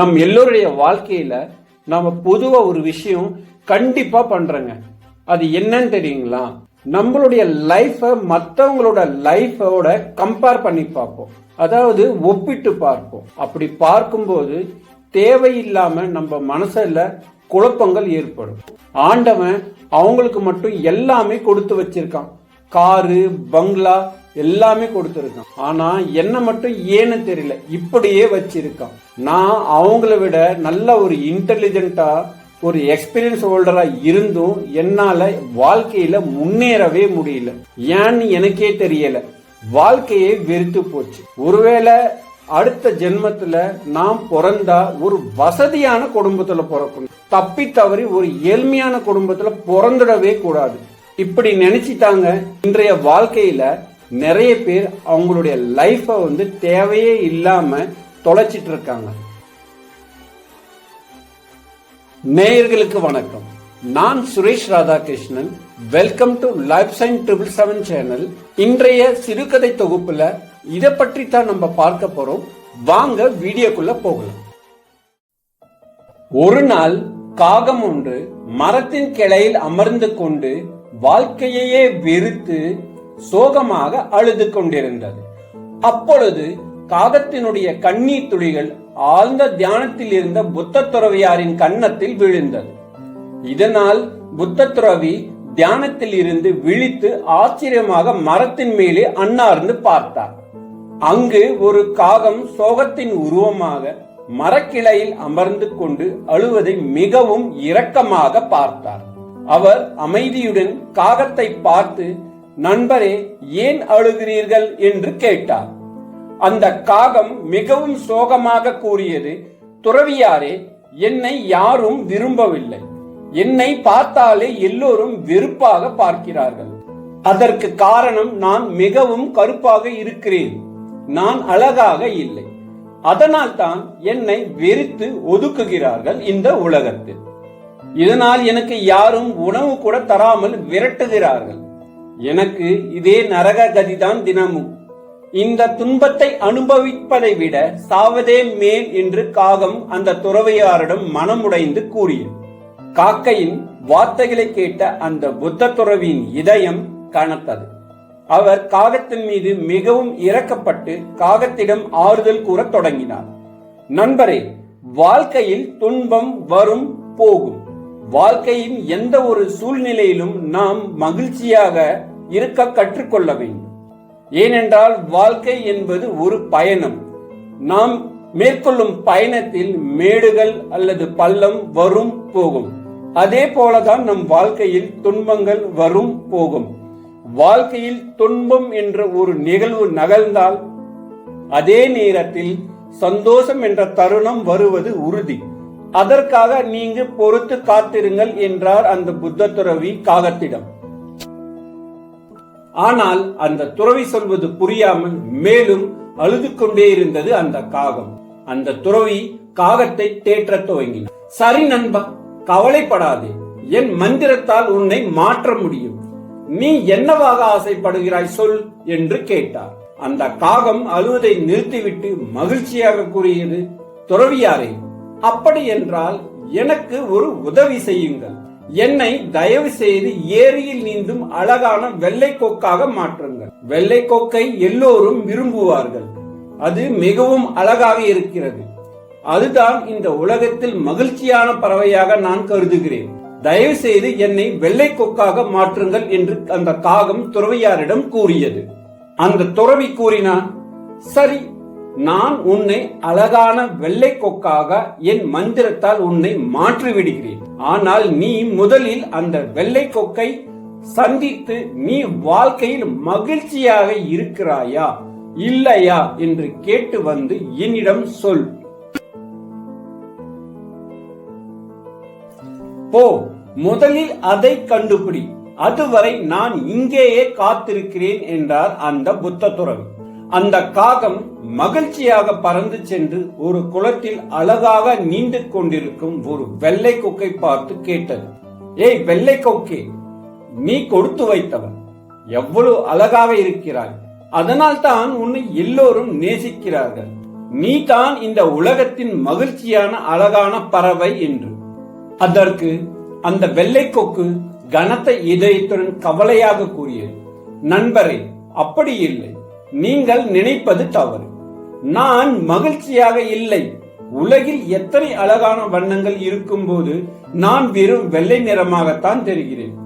நம் எல்லோருடைய வாழ்க்கையில நாம பொதுவா ஒரு விஷயம் கண்டிப்பா பண்றோங்க. அது என்னன்னு தெரியுங்களா? நம்மளுடைய லைஃப மற்றவங்களோட லைஃபோட கம்பேர் பண்ணி பார்ப்போம், அதாவது ஒப்பிட்டு பார்ப்போம். அப்படி பார்க்கும்போது தேவையில்லாம நம்ம மனசுல குழப்பங்கள் ஏற்படும். ஆண்டவன் அவங்களுக்கு மட்டும் எல்லாமே கொடுத்து வச்சிருக்கான், காரு பங்களா எல்லாமே கொடுத்துருக்கான். ஆனா என்ன மட்டும் ஏன்னு தெரியல இப்படியே வச்சிருக்கான். நான் அவங்கள விட நல்ல ஒரு இன்டெலிஜென்ட்டா ஒரு எக்ஸ்பீரியன்ஸ் ஹோல்டரா இருந்தும் என்னால வாழ்க்கையில முன்னேறவே முடியல. ஏன்னு எனக்கே தெரியல. வாழ்க்கையே வெறுத்து போச்சு. ஒருவேளை அடுத்த ஜென்மத்துல நாம் பிறந்தா ஒரு வசதியான குடும்பத்துல பிறக்கணும், தப்பி தவறி ஒரு ஏழ்மையான குடும்பத்துல பிறந்துடவே கூடாது. இப்படி நினைச்சிட்டாங்க. இன்றைய வாழ்க்கையில நிறைய பேர் அவங்களுடைய லைஃப தேவையே இல்லாம தொலைச்சிட்டு இருக்காங்க. நேயர்களுக்கு வணக்கம். நான் Suresh Radhakrishnan. Welcome to life sign 777 channel. இன்றைய சிறுகதை தொகுப்புல இதை பற்றி தான் நம்ம பார்க்க போறோம். வாங்க வீடியோக்குள்ள போகலாம். ஒரு நாள் காகம் ஒன்று மரத்தின் கிளையில் அமர்ந்து கொண்டு வாழ்க்கையே வெறுத்து சோகமாக அழுது கொண்டிருந்தது. அப்பொழுது காகத்தினுடைய கண்ணீர் துளிகள் ஆழ்ந்த தியானத்தில் இருந்த புத்த துறவியாரின் கன்னத்தில் விழுந்தது. இதனால் புத்த துறவி தியானத்தில் இருந்து விழித்து ஆச்சரியமாக மரத்தின் மேலே அன்னார்ந்து பார்த்தார். அங்கு ஒரு காகம் சோகத்தின் உருவமாக மரக்கிளையில் அமர்ந்து கொண்டு அழுவதை மிகவும் இரக்கமாக பார்த்தார். அவர் அமைதியுடன் காகத்தை பார்த்து, நண்பரே, ஏன் அழுகிறீர்கள் என்று கேட்டார். அந்த காகம் மிகவும் சோகமாக கூறியது, துறவியாரே, என்னை யாரும் விரும்பவில்லை. என்னை பார்த்தாலே எல்லோரும் வெறுப்பாக பார்க்கிறார்கள். அதற்கு காரணம் நான் மிகவும் கருப்பாக இருக்கிறேன். நான் அழகாக இல்லை. அதனால் தான் என்னை வெறுத்து ஒதுக்குகிறார்கள் இந்த உலகத்தில். இதனால் எனக்கு யாரும் உணவு கூட தராமல் விரட்டுகிறார்கள். எனக்கு இதே நரக கதிதான் தினமும். இந்த துன்பத்தை அனுபவிப்பதை விட சாவதே மேல் என்று காகம் அந்த துறவியாரிடம் மனமுடைந்து கூறியது. காக்கையின் வார்த்தைகளை கேட்ட அந்த புத்த துறவியின் இதயம் கனத்தது. அவர் காகத்தின் மீது மிகவும் இரக்கப்பட்டு காகத்திடம் ஆறுதல் கூற தொடங்கினார். நண்பரே, வாழ்க்கையில் துன்பம் வரும் போகும். வாழ்க்கையின் எந்த ஒரு சூழ்நிலையிலும் நாம் மகிழ்ச்சியாக இருக்க கற்றுக்கொள்ள வேண்டும். ஏனென்றால் வாழ்க்கை என்பது ஒரு பயணம். நாம் மேற்கொள்ளும் பயணத்தில் மேடுகள் அல்லது பள்ளம் வரும் போகும். அதே போலதான் நம் வாழ்க்கையில் துன்பங்கள் வரும் போகும். வாழ்க்கையில் துன்பம் என்ற ஒரு நிகழ்வு நகர்ந்தால் அதே நேரத்தில் சந்தோஷம் என்ற தருணம் வருவது உறுதி. அதற்காக நீங்க பொறுத்து காத்திருங்கள் என்றார் அந்த புத்த துறவி காகத்திடம். ஆனால் அந்த துறவி சொல்வது புரியாமல் மேலும் அழுது கொண்டே இருந்தது அந்த காகம். அந்த துறவி காகத்தை தேற்ற துவங்கினார். சரி நண்பா, கவலைப்படாதே, என் மந்திரத்தால் உன்னை மாற்ற முடியும். நீ என்னவாக ஆசைப்படுகிறாய் சொல் என்று கேட்டார். அந்த காகம் அழுவதை நிறுத்திவிட்டு மகிழ்ச்சியாக கூறியது, துறவியாரே, அப்படி என்றால் எனக்கு ஒரு உதவி செய்யுங்கள். என்னை தயவு செய்து ஏரியில் நீந்தும் அழகான வெள்ளை கொக்காக மாற்றுங்கள். வெள்ளை கொக்கை எல்லோரும் விரும்புவார்கள். அது மிகவும் அழகாக இருக்கிறது. அதுதான் இந்த உலகத்தில் மகிழ்ச்சியான பறவையாக நான் கருதுகிறேன். தயவு செய்து என்னை வெள்ளை கொக்காக மாற்றுங்கள் என்று அந்த காகம் துறவியாரிடம் கூறியது. அந்த துறவி கூறினான், சரி, நான் உன்னை அழகான வெள்ளை கொக்காக என் மந்திரத்தால் உன்னை மாற்றி விடுகிறேன். ஆனால் நீ முதலில் அந்த வெள்ளை கொக்கை சந்தித்து நீ வாழ்க்கையில் மகிழ்ச்சியாக இருக்கிறாயா இல்லையா என்று கேட்டு வந்து என்னிடம் சொல். போ, முதலில் அதை கண்டுபிடி. அதுவரை நான் இங்கேயே காத்திருக்கிறேன் என்றார் அந்த புத்த துறவி. அந்த காகம் மகிழ்ச்சியாக பறந்து சென்று ஒரு குளத்தில் அழகாக நீண்டு கொண்டிருக்கும் ஒரு வெள்ளை கொக்கை பார்த்து கேட்டது, ஏய் வெள்ளை கொக்கே, நீ கொடுத்து வைத்தவன், எவ்வளவு அழகாக இருக்கிறாய். அதனால் தான் உன்னை எல்லோரும் நேசிக்கிறார்கள். நீ தான் இந்த உலகத்தின் மகிழ்ச்சியான அழகான பறவை என்று. அதற்கு அந்த வெள்ளை கொக்கு கனத்த இதயத்துடன் கவலையாக கூறியது, நண்பரே, அப்படி இல்லை, நீங்கள் நினைப்பது தவறு. நான் மகிழ்ச்சியாக இல்லை. உலகில் எத்தனை அழகான வண்ணங்கள் இருக்கும் போது நான் வெறும் வெள்ளை நிறமாகத்தான் தெரிகிறேன்.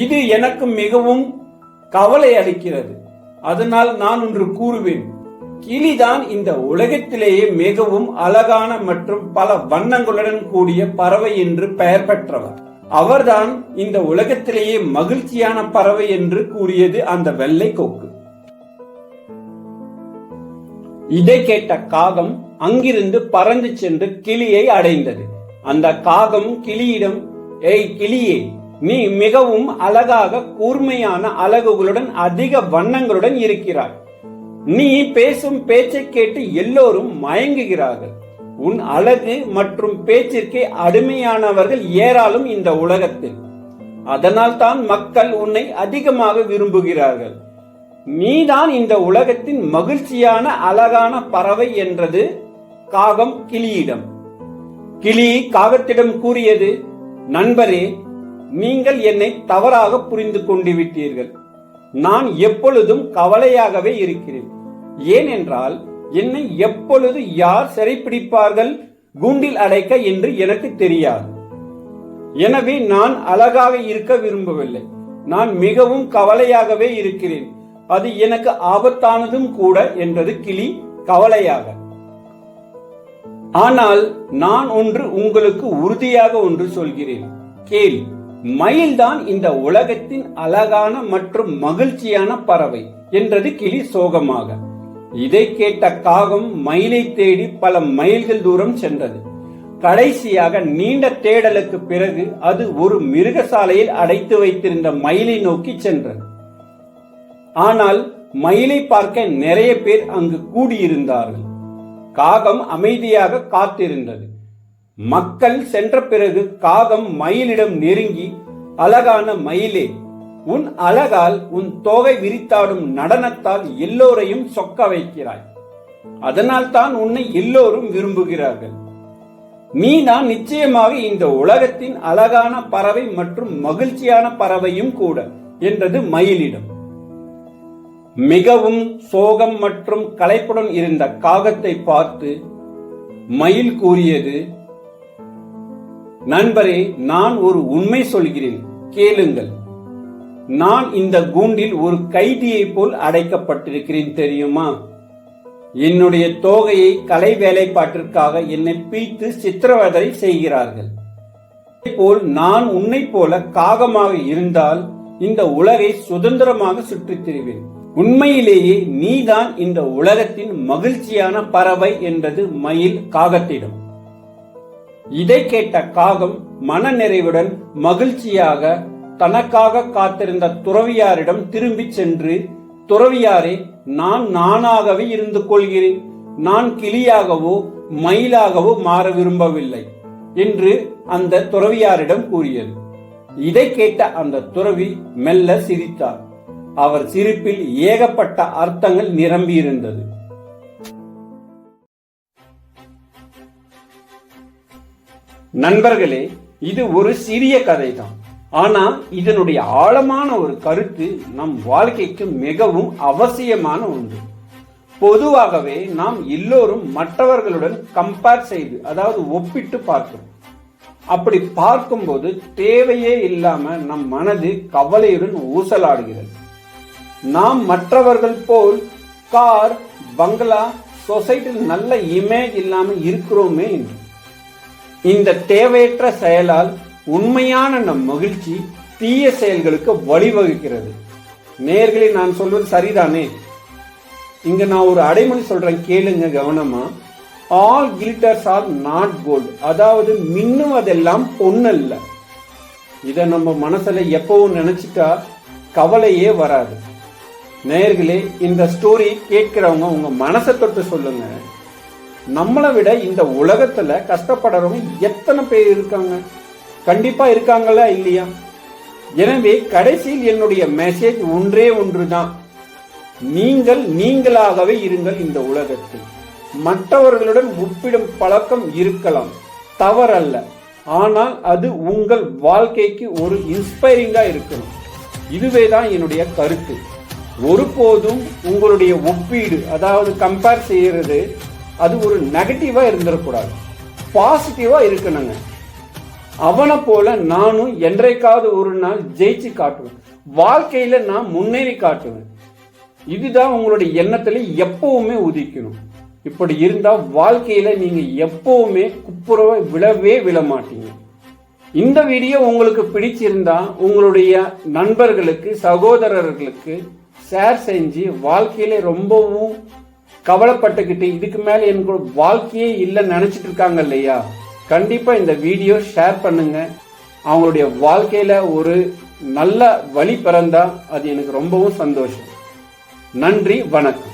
இது எனக்கு மிகவும் கவலை அளிக்கிறது. அதனால் நான் ஒன்று கூறுவேன். கிளிதான் இந்த உலகத்திலேயே மிகவும் அழகான மற்றும் பல வண்ணங்களுடன் கூடிய பறவை என்று பெயர் பெற்றவர். அவர்தான் இந்த உலகத்திலேயே மகிழ்ச்சியான பறவை என்று கூறியது அந்த வெள்ளை கொக்கு. இதை கேட்ட காகம் அங்கிருந்து பறந்து சென்று கிளியை அடைந்தது. அந்த காகம் கிளியிடம், ஏய் கிளியே, நீ மிகவும் அழகாக கூர்மையான அலகுகளுடன் அதிக வண்ணங்களுடன் இருக்கிறாய். நீ பேசும் பேச்சை கேட்டு எல்லோரும் மயங்குகிறார்கள். உன் அழகு மற்றும் பேச்சிற்கே அடிமையானவர்கள் ஏராளம் இந்த உலகத்தில். அதனால் தான் மக்கள் உன்னை அதிகமாக விரும்புகிறார்கள். நீதான் இந்த உலகத்தின் மகிழ்ச்சியான அழகான பறவை என்றது காகம் கிளியிடம். கிளி காகத்திடம் கூறியது, நண்பரே, நீங்கள் என்னை தவறாக புரிந்து கொண்டு விட்டீர்கள். நான் எப்பொழுதும் கவலையாகவே இருக்கிறேன். ஏனென்றால் என்னை எப்பொழுது யார் சிறைப்பிடிப்பார்கள், கூண்டில் அடைக்க என்று எனக்கு தெரியாது. எனவே நான் அழகாக இருக்க விரும்பவில்லை. நான் மிகவும் கவலையாகவே இருக்கிறேன். அது எனக்கு ஆபத்தானதும் கூட என்றது கிளி கவலையாக. ஆனால் நான் ஒன்று உங்களுக்கு உறுதியாக ஒன்று சொல்கிறேன், கேள். மயில்தான் இந்த உலகத்தின் அழகான மற்றும் மகிழ்ச்சியான பறவை என்றது கிளி சோகமாக. இதை கேட்ட காகம் மயிலை தேடி பல மைல்கள் தூரம் சென்றது. கடைசியாக நீண்ட தேடலுக்கு பிறகு அது ஒரு மிருகசாலையில் அடைத்து வைத்திருந்த மயிலை நோக்கி சென்றது. ஆனால் மயிலை பார்க்க நிறைய பேர் அங்கு கூடியிருந்தார்கள். காகம் அமைதியாக காத்திருந்தது. மக்கள் சென்ற பிறகு காகம் மயிலிடம் நெருங்கி, அழகான மயிலே, உன் அழகால், உன் தோகை விரித்தாடும் நடனத்தால் எல்லோரையும் சொக்க வைக்கிறாய். அதனால் தான் உன்னை எல்லோரும் விரும்புகிறார்கள். நீதான் நிச்சயமாக இந்த உலகத்தின் அழகான பறவை மற்றும் மகிழ்ச்சியான பறவையும் கூட என்றது மயிலிடம். மிகவும் சோகம் மற்றும் களைப்புடன் இருந்த காகத்தை பார்த்து மயில் கூறியது, நண்பரே, நான் ஒரு உண்மை சொல்கிறேன், கேளுங்கள். நான் இந்த கூண்டில் ஒரு கைதியை போல் அடைக்கப்பட்டிருக்கிறேன் தெரியுமா? என்னுடைய தோகையை கலை வேலைப்பாட்டிற்காக என்னை பீத்து சித்திரவதை செய்கிறார்கள். இதேபோல் நான் உன்னை போல காகமாக இருந்தால் இந்த உலகை சுதந்திரமாக சுற்றித் திரிவேன். உண்மையிலேயே நீதான் இந்த உலகத்தின் மகிழ்ச்சியான பறவை என்றது மயில் காகத்திடம். இதை கேட்ட காகம் மன நிறைவுடன் மகிழ்ச்சியாக தனக்காக காத்திருந்த துறவியாரிடம் திரும்பி சென்று, துறவியாரே, நான் நானாகவே இருந்து கொள்கிறேன். நான் கிளியாகவோ மயிலாகவோ மாற விரும்பவில்லை என்று அந்த துறவியாரிடம் கூறியது. இதை கேட்ட அந்த துறவி மெல்ல சிரித்தார். அவர் சிரிப்பில் ஏகப்பட்ட அர்த்தங்கள் நிரம்பியிருந்தது. நண்பர்களே, இது ஒரு சிறிய கதை தான். ஆனா இதனுடைய ஆழமான ஒரு கருத்து நம் வாழ்க்கைக்கு மிகவும் அவசியமான ஒன்று. பொதுவாகவே நாம் எல்லோரும் மற்றவர்களுடன் கம்பேர் செய்து, அதாவது ஒப்பிட்டு பார்க்கிறோம். அப்படி பார்க்கும்போது தேவையே இல்லாம நம் மனது கவலையுடன் ஊசலாடுகிறது. நாம் மற்றவர்கள் போல் கார், பங்களா, சொசைட்டியில் நல்ல இமேஜ் இல்லாமல் இருக்கிறோமே என்று. இந்த தேவையற்ற செயலால் உண்மையான நம் மகிழ்ச்சி தீய செயல்களுக்கு வழிவகுக்கிறது. நேயர்களே, நான் சொல்வது சரிதானே? இங்க நான் ஒரு அடைமொழி சொல்றேன், கேளுங்க கவனமா. All glitters are not gold. அதாவது மின்னுவதெல்லாம் பொன்னல்ல. இத நம்ம மனசுல எப்பவும் நினைச்சிட்டா கவலையே வராது. நேயர்களே, இந்த ஸ்டோரி கேட்கிறவங்க உங்க மனசை தொட்டு சொல்லுங்க. நம்மளை விட இந்த உலகத்துல கஷ்டப்படுறவங்க எத்தனை பேர் இருக்காங்க? கண்டிப்பா இருக்காங்களா இல்லையா? எனவே கடைசியில் என்னுடைய மெசேஜ் ஒன்றே ஒன்றுதான். நீங்கள் நீங்களாகவே இருங்கள் இந்த உலகத்தில். மற்றவர்களுடன் ஒப்பிடும் பழக்கம் இருக்கலாம், தவறல்ல. ஆனால் அது உங்கள் வாழ்க்கைக்கு ஒரு இன்ஸ்பைரிங்கா இருக்கணும். இதுவே தான் என்னுடைய கருத்து. ஒருபோதும் உங்களுடைய ஒப்பீடு, அதாவது கம்பேர் செய்யறது, அது ஒரு நெகட்டிவா இருந்துடக்கூடாது, பாசிட்டிவா இருக்கணுங்க. அவனை போல நானும் என்றைக்காவது ஒரு நாள் ஜெயிச்சு காட்டுவேன், வாழ்க்கையில நான் முன்னேறி காட்டுவேன். இதுதான் உங்களுடைய எண்ணத்துல எப்பவுமே உதிக்கணும். இப்படி இருந்தா வாழ்க்கையில நீங்க எப்பவுமே குப்புறவ விழ மாட்டீங்க. இந்த வீடியோ உங்களுக்கு பிடிச்சிருந்தா உங்களுடைய நண்பர்களுக்கு, சகோதரர்களுக்கு ஷேர் செஞ்சு, வாழ்க்கையில ரொம்பவும் கவலைப்பட்டுக்கிட்டு இதுக்கு மேல எனக்கு வாழ்க்கையே இல்லைன்னு நினைச்சிட்டு இருக்காங்க இல்லையா, கண்டிப்பா இந்த வீடியோ ஷேர் பண்ணுங்க. அவங்களுடைய வாழ்க்கையில ஒரு நல்ல வழி பிறந்தா அது எனக்கு ரொம்பவும் சந்தோஷம். நன்றி, வணக்கம்.